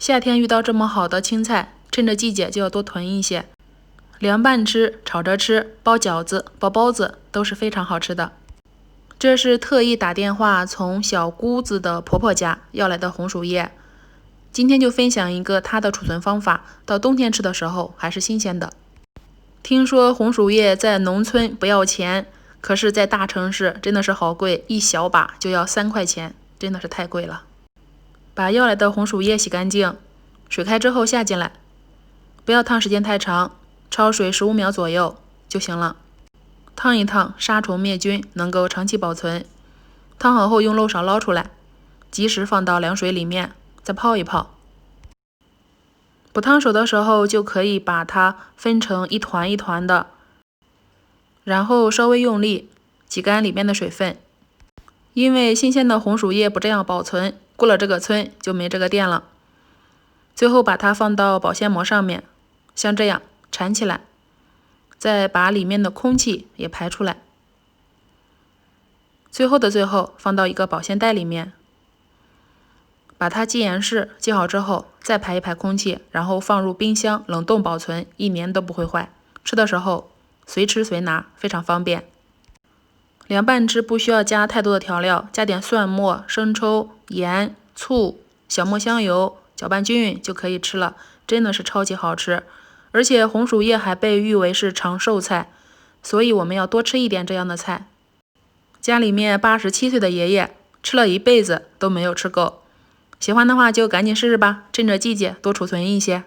夏天遇到这么好的青菜，趁着季节就要多囤一些。凉拌吃、炒着吃、包饺子、包包子都是非常好吃的。这是特意打电话从小姑子的婆婆家要来的红薯叶，今天就分享一个它的储存方法，到冬天吃的时候还是新鲜的。听说红薯叶在农村不要钱，可是在大城市真的是好贵，一小把就要3块钱，真的是太贵了。把要来的红薯叶洗干净，水开之后下进来，不要烫时间太长，焯水15秒左右就行了。烫一烫，杀虫灭菌，能够长期保存。烫好后用漏勺捞出来，及时放到凉水里面，再泡一泡。不烫手的时候就可以把它分成一团一团的，然后稍微用力挤干里面的水分。因为新鲜的红薯叶不这样保存，过了这个村就没这个店了。最后把它放到保鲜膜上面，像这样缠起来，再把里面的空气也排出来。最后的最后放到一个保鲜袋里面，把它系严实，系好之后再排一排空气，然后放入冰箱冷冻保存，1年都不会坏。吃的时候随吃随拿，非常方便。凉拌吃不需要加太多的调料，加点蒜末、生抽、盐、醋、小磨香油，搅拌均匀就可以吃了，真的是超级好吃。而且红薯叶还被誉为是长寿菜，所以我们要多吃一点这样的菜。家里面87岁的爷爷吃了一辈子都没有吃够，喜欢的话就赶紧试试吧，趁着季节多储存一些。